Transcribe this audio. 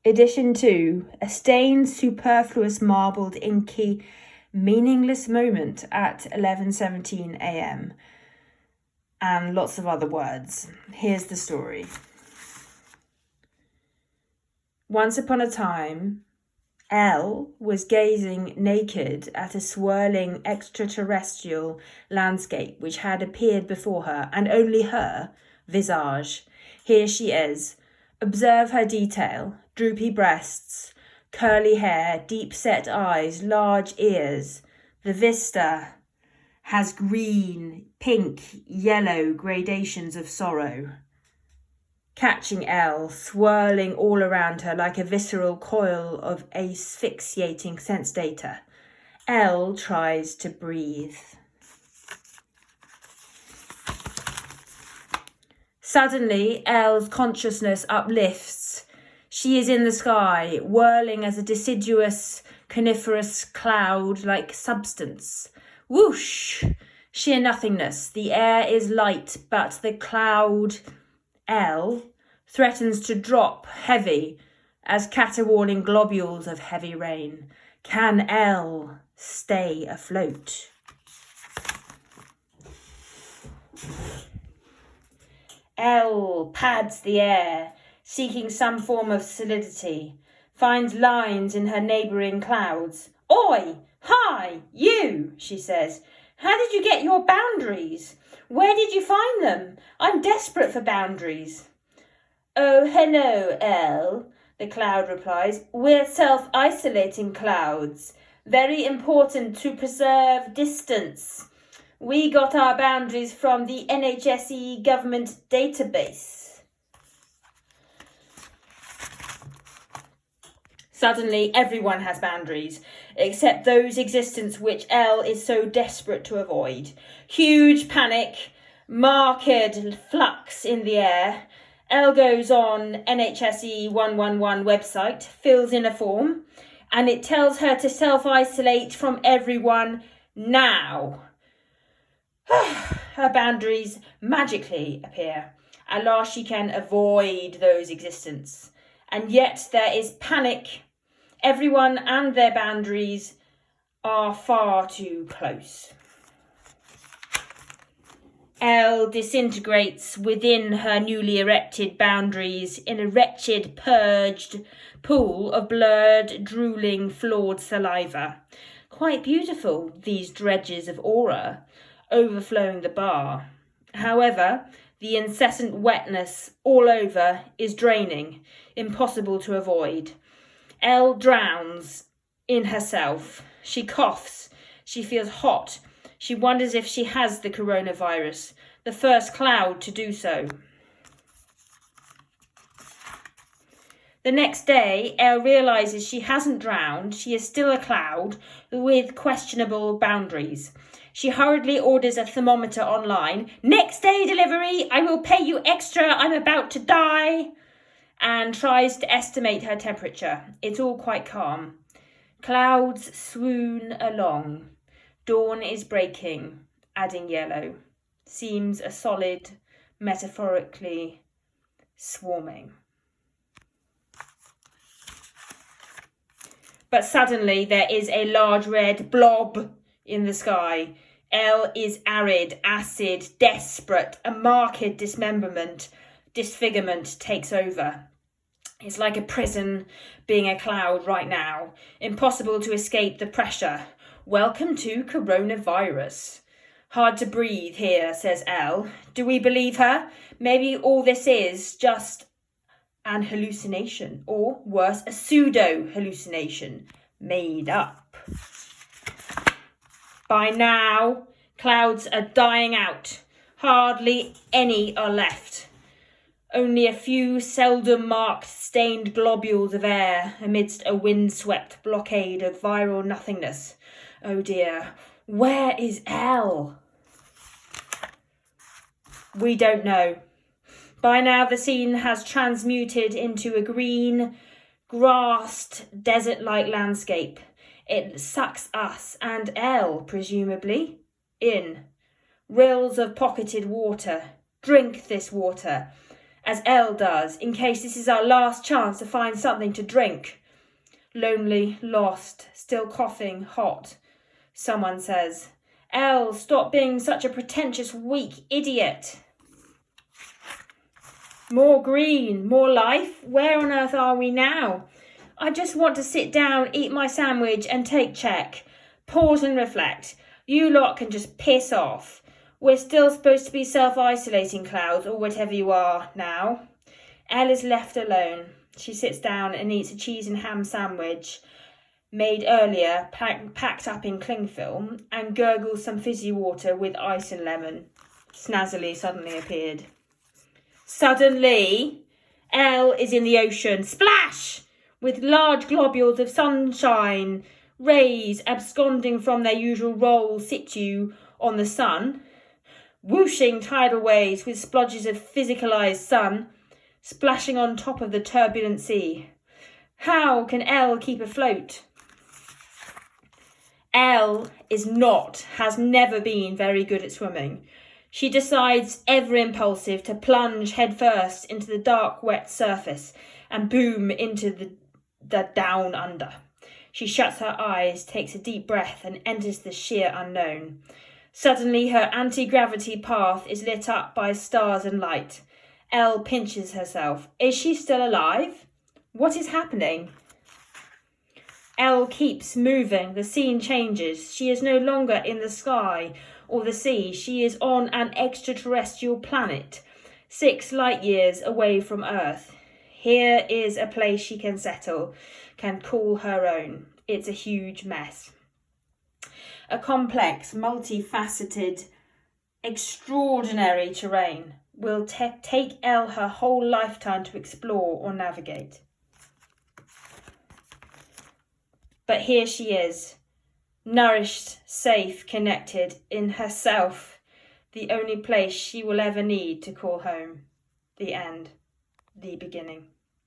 Edition 2, a stained, superfluous, marbled, inky, meaningless moment at 11:17 a.m. And lots of other words. Here's the story. Once upon a time, Elle was gazing naked at a swirling extraterrestrial landscape which had appeared before her, and only her visage. Here she is. Observe her detail: droopy breasts, curly hair, deep-set eyes, large ears. The vista has green, pink, yellow gradations of sorrow, catching Elle, swirling all around her like a visceral coil of asphyxiating sense data. Elle tries to breathe. Suddenly, Elle's consciousness uplifts. She is in the sky, whirling as a deciduous, coniferous cloud-like substance. Whoosh! Sheer nothingness. The air is light, but the cloud, Elle, threatens to drop heavy as caterwauling globules of heavy rain. Can Elle stay afloat? Elle pads the air, seeking some form of solidity, finds lines in her neighbouring clouds. Oi! Hi! You! She says. How did you get your boundaries? Where did you find them? I'm desperate for boundaries. Oh, hello, Elle, the cloud replies. We're self-isolating clouds. Very important to preserve distance. We got our boundaries from the NHSE government database. Suddenly, everyone has boundaries, except those existence which Elle is so desperate to avoid. Huge panic, marked flux in the air. Elle goes on NHSE 111 website, fills in a form, and it tells her to self-isolate from everyone now. Her boundaries magically appear. At last she can avoid those existence. And yet there is panic. Everyone and their boundaries are far too close. Elle disintegrates within her newly erected boundaries in a wretched, purged pool of blurred, drooling, flawed saliva. Quite beautiful, these dredges of aura, overflowing the bar. However, the incessant wetness all over is draining, impossible to avoid. Elle drowns in herself. She coughs. She feels hot. She wonders if she has the coronavirus, the first cloud to do so. The next day, Elle realises she hasn't drowned. She is still a cloud with questionable boundaries. She hurriedly orders a thermometer online. Next day delivery, I will pay you extra, I'm about to die. And tries to estimate her temperature. It's all quite calm. Clouds swoon along. Dawn is breaking, adding yellow. Seems a solid, metaphorically swarming. But suddenly there is a large red blob in the sky. Elle is arid, acid, desperate. A marked dismemberment, disfigurement takes over. It's like a prison being a cloud right now. Impossible to escape the pressure. Welcome to coronavirus. Hard to breathe here, says Elle. Do we believe her? Maybe all this is just an hallucination, or worse, a pseudo-hallucination made up. By now, clouds are dying out. Hardly any are left. Only a few seldom marked stained globules of air amidst a windswept blockade of viral nothingness. Oh dear, where is Elle? We don't know. By now the scene has transmuted into a green, grassed, desert-like landscape. It sucks us, and Elle, presumably, in. Rills of pocketed water. Drink this water. as Elle does, in case this is our last chance to find something to drink. Lonely, lost, still coughing, hot. Someone says, Elle, stop being such a pretentious, weak idiot. More green, more life? Where on earth are we now? I just want to sit down, eat my sandwich and take check. Pause and reflect. You lot can just piss off. We're still supposed to be self-isolating, clouds, or whatever you are now. Elle is left alone. She sits down and eats a cheese and ham sandwich made earlier, packed up in cling film, and gurgles some fizzy water with ice and lemon. Snazzily suddenly appeared. Suddenly, Elle is in the ocean. Splash! With large globules of sunshine rays absconding from their usual roll situ on the sun. Whooshing tidal waves with splodges of physicalized sun splashing on top of the turbulent sea. How can Elle keep afloat? Elle has never been very good at swimming. She decides, ever impulsive, to plunge headfirst into the dark, wet surface and boom into the down under. She shuts her eyes, takes a deep breath and enters the sheer unknown. Suddenly her anti-gravity path is lit up by stars and light. Elle pinches herself. Is she still alive? What is happening? Elle keeps moving. The scene changes. She is no longer in the sky or the sea. She is on an extraterrestrial planet, 6 light years away from Earth. Here is a place she can settle, can call her own. It's a huge mess. A complex, multifaceted, extraordinary terrain will take Elle her whole lifetime to explore or navigate. But here she is, nourished, safe, connected in herself, the only place she will ever need to call home. The end, the beginning.